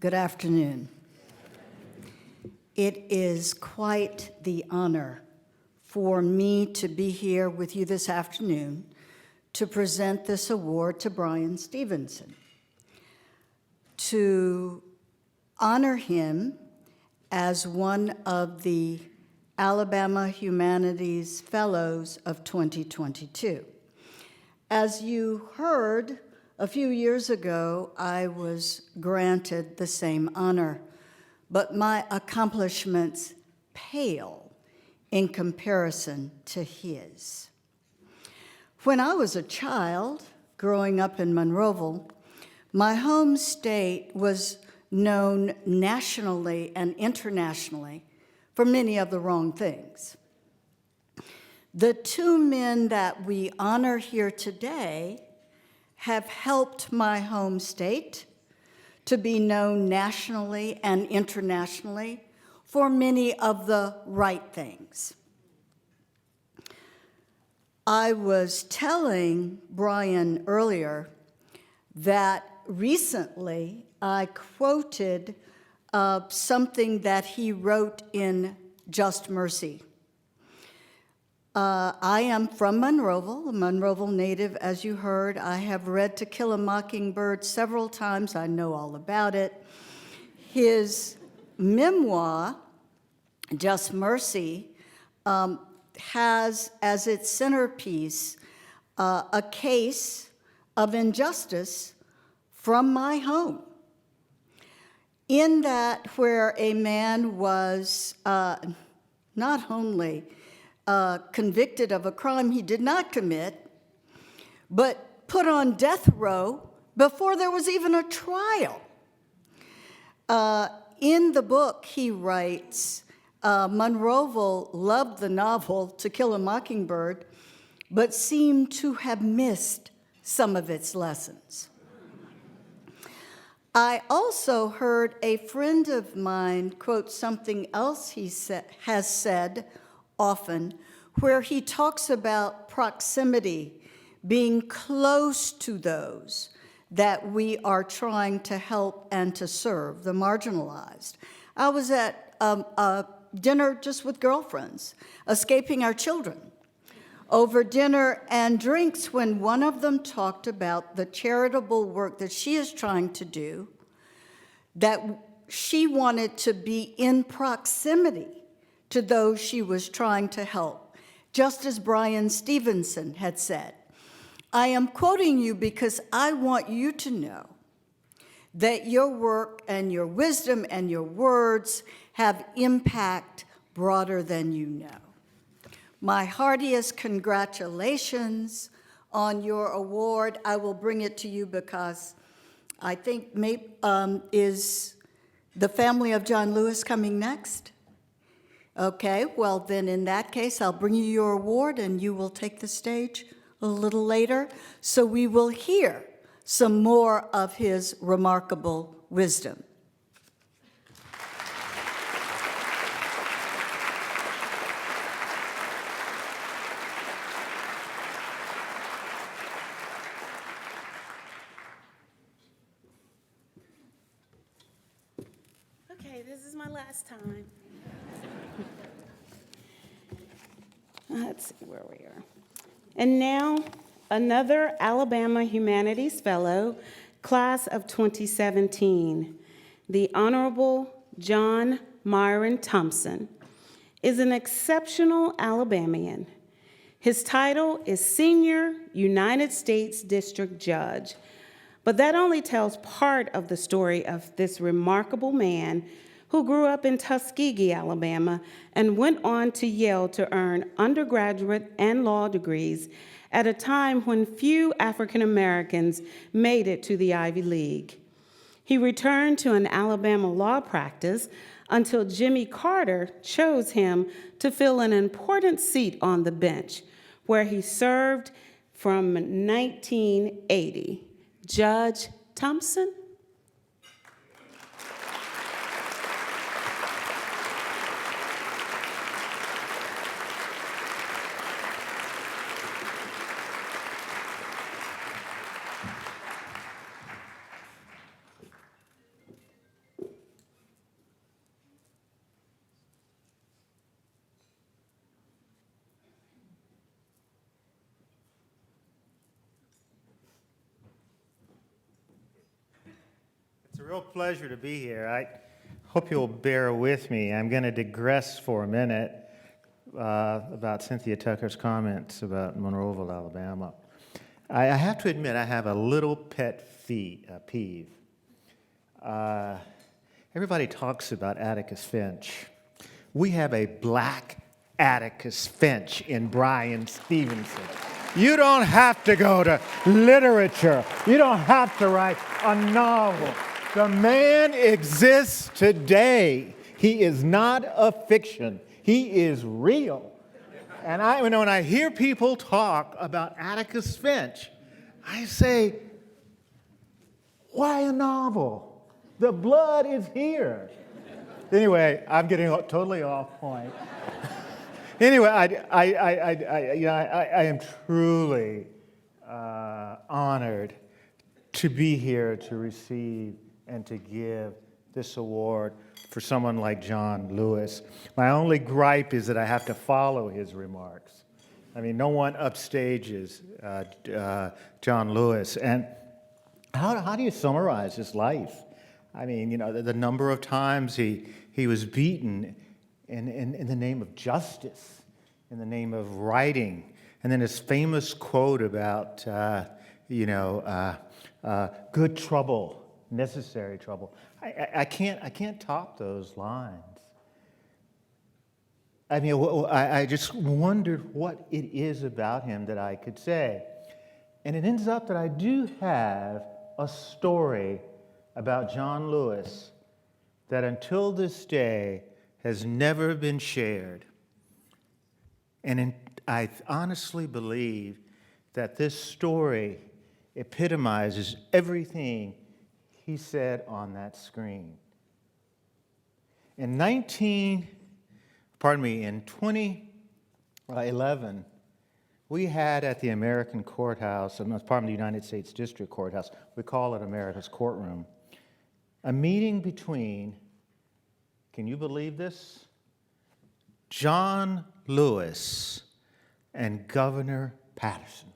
Good afternoon. It is quite the honor for me to be here with you this afternoon to present this award to Bryan Stevenson, to honor him as one of the Alabama Humanities Fellows of 2022. As you heard, a few years ago, I was granted the same honor, but my accomplishments pale in comparison to his. When I was a child, growing up in Monroeville, my home state was known nationally and internationally for many of the wrong things. The two men that we honor here today have helped my home state to be known nationally and internationally for many of the right things. I was telling Bryan earlier that recently I quoted something that he wrote in Just Mercy. I am from Monroeville, a Monroeville native, as you heard. I have read To Kill a Mockingbird several times. I know all about it. His memoir, Just Mercy, has as its centerpiece a case of injustice from my home. In that, where a man was not only convicted of a crime he did not commit, but put on death row before there was even a trial. In the book, he writes, Monroeville loved the novel To Kill a Mockingbird, but seemed to have missed some of its lessons. I also heard a friend of mine quote something else he has said often, where he talks about proximity, being close to those that we are trying to help and to serve, the marginalized. I was at a dinner just with girlfriends, escaping our children, over dinner and drinks when one of them talked about the charitable work that she is trying to do, that she wanted to be in proximity to those she was trying to help, just as Bryan Stevenson had said. I am quoting you because I want you to know that your work and your wisdom and your words have impact broader than you know. My heartiest congratulations on your award. I will bring it to you because I think is the family of John Lewis coming next? Okay, well then in that case, I'll bring you your award and you will take the stage a little later. So we will hear some more of his remarkable wisdom. Okay, this is my last time. Let's see where we are. And now, another Alabama Humanities Fellow, class of 2017, the Honorable John Myron Thompson, is an exceptional Alabamian. His title is Senior United States District Judge, but that only tells part of the story of this remarkable man who grew up in Tuskegee, Alabama, and went on to Yale to earn undergraduate and law degrees at a time when few African Americans made it to the Ivy League. He returned to an Alabama law practice until Jimmy Carter chose him to fill an important seat on the bench, where he served from 1980. Judge Thompson? real pleasure to be here. I hope you'll bear with me. I'm going to digress for a minute about Cynthia Tucker's comments about Monroeville, Alabama. I have to admit I have a little pet peeve. Everybody talks about Atticus Finch. We have a black Atticus Finch in Bryan Stevenson. You don't have to go to literature. You don't have to write a novel. The man exists today. He is not a fiction. He is real. And when I hear people talk about Atticus Finch, I say, why a novel? The blood is here. Anyway, I'm getting totally off point. Anyway, I am truly honored to be here to receive and to give this award for someone like John Lewis. My only gripe is that I have to follow his remarks. I mean, no one upstages John Lewis. And how do you summarize his life? I mean, you know, the number of times he was beaten in the name of justice, in the name of writing. And then his famous quote about, good trouble, necessary trouble. I can't top those lines. I mean, I just wondered what it is about him that I could say. And it ends up that I do have a story about John Lewis that until this day has never been shared. And I honestly believe that this story epitomizes everything he said on that screen. In 2011, we had at the American Courthouse, and that's part of the United States District Courthouse, we call it America's Courtroom, a meeting between, can you believe this? John Lewis and Governor Patterson.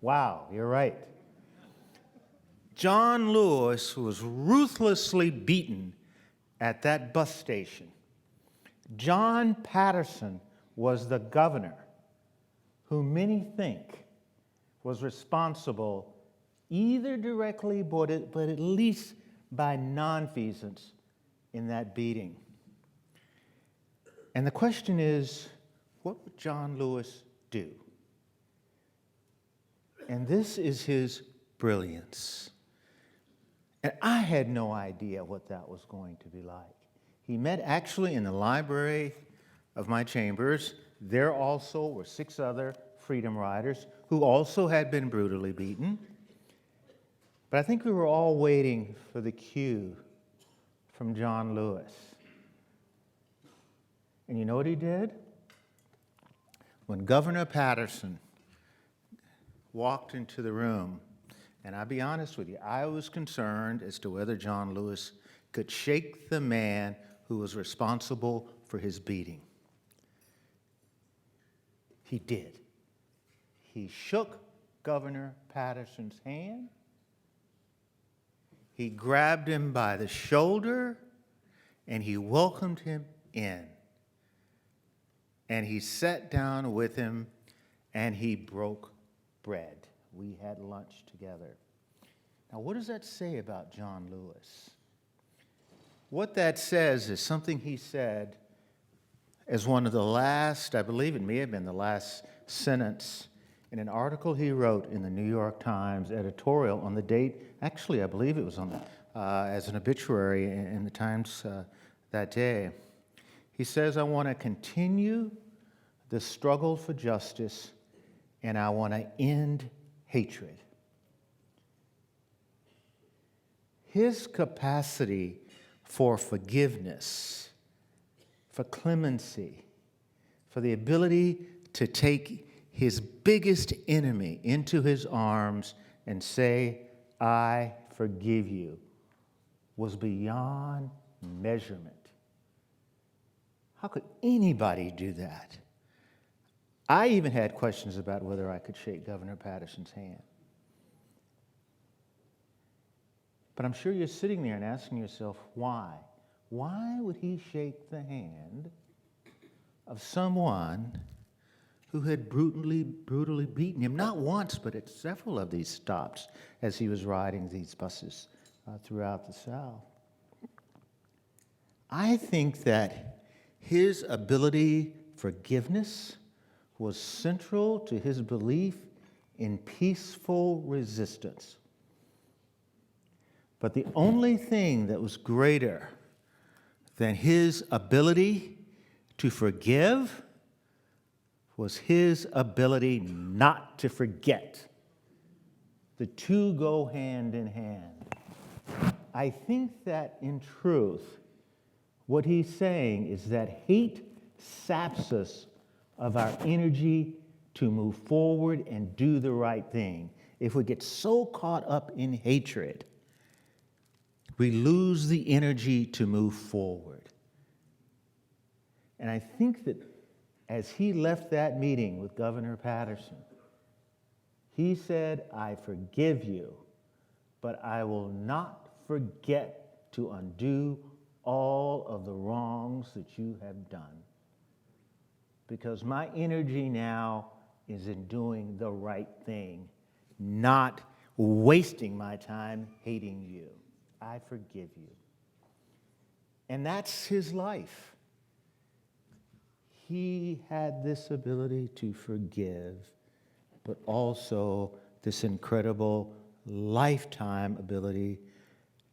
Wow, you're right. John Lewis was ruthlessly beaten at that bus station. John Patterson was the governor who many think was responsible either directly but at least by nonfeasance in that beating. And the question is, what would John Lewis do? And this is his brilliance. And I had no idea what that was going to be like. He met actually in the library of my chambers. There also were 6 other freedom riders who also had been brutally beaten. But I think we were all waiting for the cue from John Lewis. And you know what he did? When Governor Patterson walked into the room, and I'll be honest with you, I was concerned as to whether John Lewis could shake the man who was responsible for his beating. He did. He shook Governor Patterson's hand. He grabbed him by the shoulder, and he welcomed him in. And he sat down with him, and he broke bread. We had lunch together. Now, what does that say about John Lewis? What that says is something he said as one of the last, I believe it may have been the last sentence in an article he wrote in the New York Times editorial on the date, actually, I believe it was on as an obituary in the Times that day. He says, I want to continue the struggle for justice, and I want to end hatred. His capacity for forgiveness, for clemency, for the ability to take his biggest enemy into his arms and say, I forgive you, was beyond measurement. How could anybody do that? I even had questions about whether I could shake Governor Patterson's hand. But I'm sure you're sitting there and asking yourself, why? Why would he shake the hand of someone who had brutally beaten him, not once, but at several of these stops as he was riding these buses throughout the South? I think that his ability for forgiveness was central to his belief in peaceful resistance. But the only thing that was greater than his ability to forgive was his ability not to forget. The two go hand in hand. I think that in truth, what he's saying is that hate saps us of our energy to move forward and do the right thing. If we get so caught up in hatred, we lose the energy to move forward. And I think that as he left that meeting with Governor Patterson, he said, I forgive you, but I will not forget to undo all of the wrongs that you have done. Because my energy now is in doing the right thing, not wasting my time hating you. I forgive you. And that's his life. He had this ability to forgive, but also this incredible lifetime ability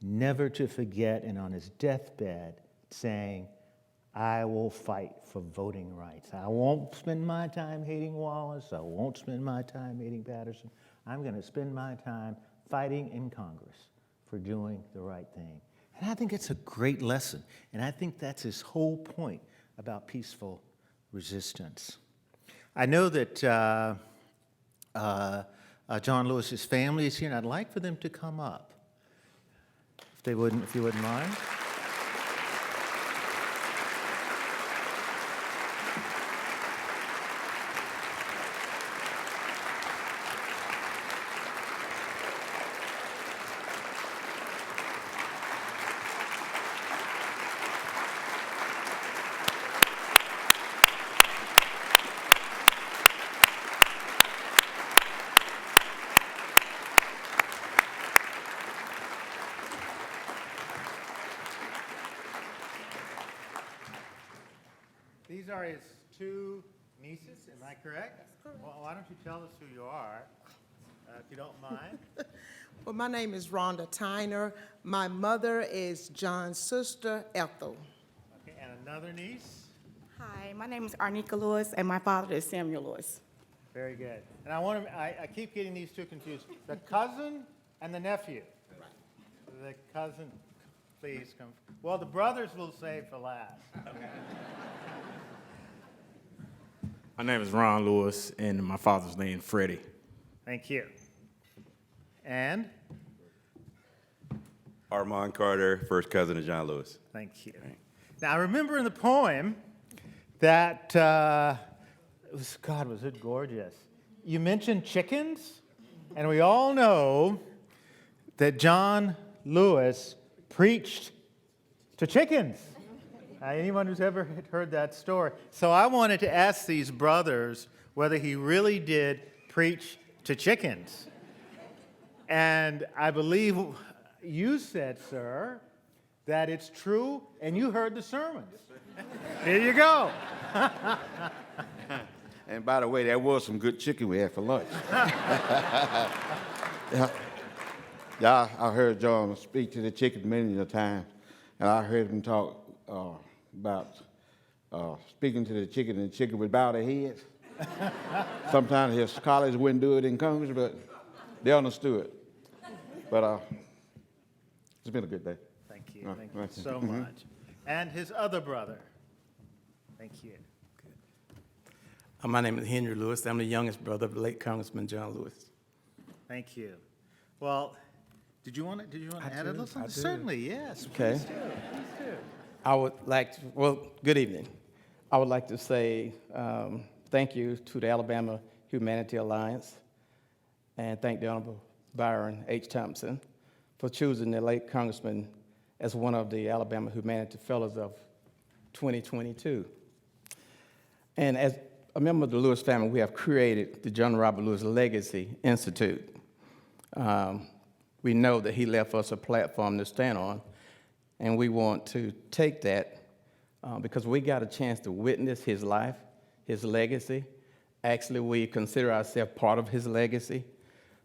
never to forget, and on his deathbed saying, I will fight for voting rights. I won't spend my time hating Wallace. I won't spend my time hating Patterson. I'm going to spend my time fighting in Congress for doing the right thing. And I think it's a great lesson. And I think that's his whole point about peaceful resistance. I know that John Lewis's family is here, and I'd like for them to come up, if you wouldn't mind. These are his two nieces, am I correct? That's correct. Well, why don't you tell us who you are, if you don't mind? Well, my name is Rhonda Tyner. My mother is John's sister, Ethel. Okay, and another niece? Hi, my name is Arnika Lewis, and my father is Samuel Lewis. Very good. And I keep getting these two confused. The cousin and the nephew. Right. The cousin, please come. Well, the brothers will save for last. My name is Ron Lewis, and my father's name is Freddie. Thank you. And? Armand Carter, first cousin of John Lewis. Thank you. Now, I remember in the poem that, was it gorgeous? You mentioned chickens, and we all know that John Lewis preached to chickens. Anyone who's ever heard that story. So I wanted to ask these brothers whether he really did preach to chickens. And I believe you said, sir, that it's true, and you heard the sermons. Here you go. And by the way, there was some good chicken we had for lunch. Yeah, I heard John speak to the chicken many a time, and I heard him talk about speaking to the chicken, and the chicken would bow their heads. Sometimes his colleagues wouldn't do it in Congress, but they understood. But it's been a good day. Thank you. Thank you so much. And his other brother. Thank you. My name is Henry Lewis. I'm the youngest brother of the late Congressman John Lewis. Thank you. Well, did you want to add a little something? I do. Certainly, yes. Okay. Please do. Please do. I would like to, good evening. I would like to say thank you to the Alabama Humanities Alliance, and thank the Honorable Byron H. Thompson for choosing the late Congressman as one of the Alabama Humanities Fellows of 2022. And as a member of the Lewis family, we have created the John Robert Lewis Legacy Institute. We know that he left us a platform to stand on, and we want to take that because we got a chance to witness his life, his legacy. Actually, we consider ourselves part of his legacy.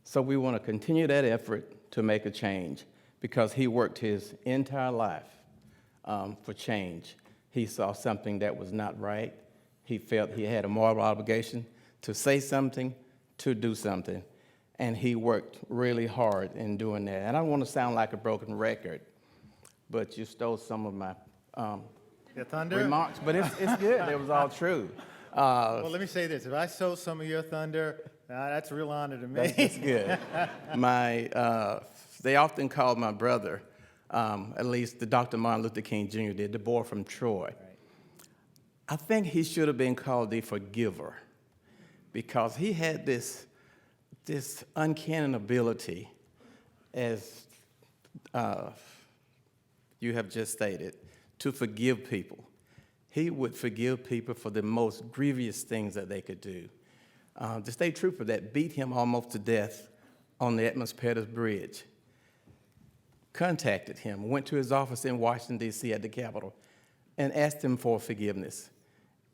So we want to continue that effort to make a change because he worked his entire life for change. He saw something that was not right. He felt he had a moral obligation to say something, to do something. And he worked really hard in doing that. And I don't want to sound like a broken record, but you stole some of my Your thunder? remarks. But it's good. It was all true. Well, let me say this. If I stole some of your thunder, that's a real honor to me. That's good. They often called my brother, at least the Dr. Martin Luther King Jr. did, the boy from Troy. Right. I think he should have been called the forgiver because he had this uncanny ability, as you have just stated, to forgive people. He would forgive people for the most grievous things that they could do. The state trooper that beat him almost to death on the Edmonds Pettus Bridge contacted him, went to his office in Washington, D.C. at the Capitol, and asked him for forgiveness.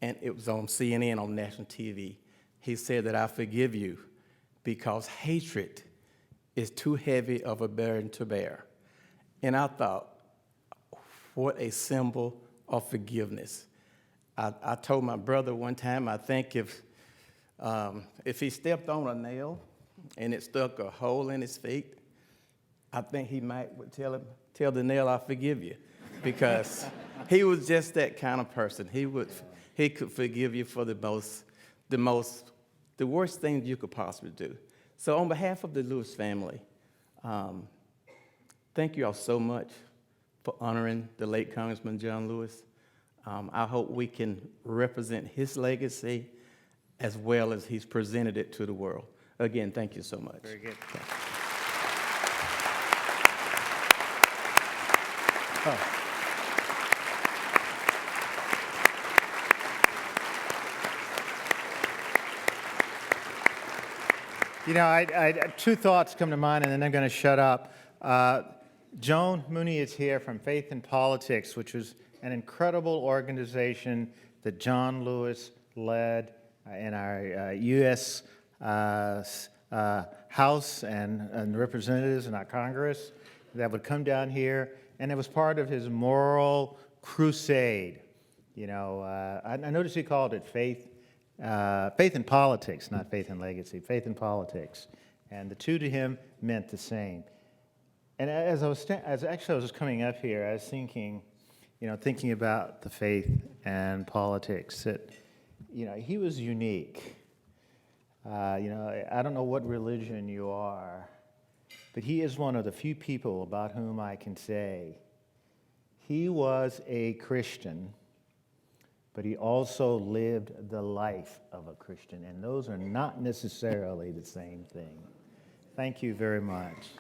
And it was on CNN, on national TV. He said that I forgive you because hatred is too heavy of a burden to bear. And I thought, what a symbol of forgiveness. I told my brother one time, I think if he stepped on a nail and it stuck a hole in his feet, I think he would tell the nail, I forgive you, because he was just that kind of person. He could forgive you for the worst things you could possibly do. So on behalf of the Lewis family, thank you all so much for honoring the late Congressman John Lewis. I hope we can represent his legacy as well as he's presented it to the world. Again, thank you so much. Very good. Oh. You know, I two thoughts come to mind, and then I'm going to shut up. Joan Mooney is here from Faith in Politics, which was an incredible organization that John Lewis led in our U.S. House and Representatives in our Congress that would come down here, and it was part of his moral crusade. You know, I noticed he called it Faith in Politics, not Faith in Legacy, Faith in Politics. And the two to him meant the same. And as I was coming up here, I was thinking about the faith and politics, that, he was unique. I don't know what religion you are, but he is one of the few people about whom I can say he was a Christian, but he also lived the life of a Christian, and those are not necessarily the same thing. Thank you very much.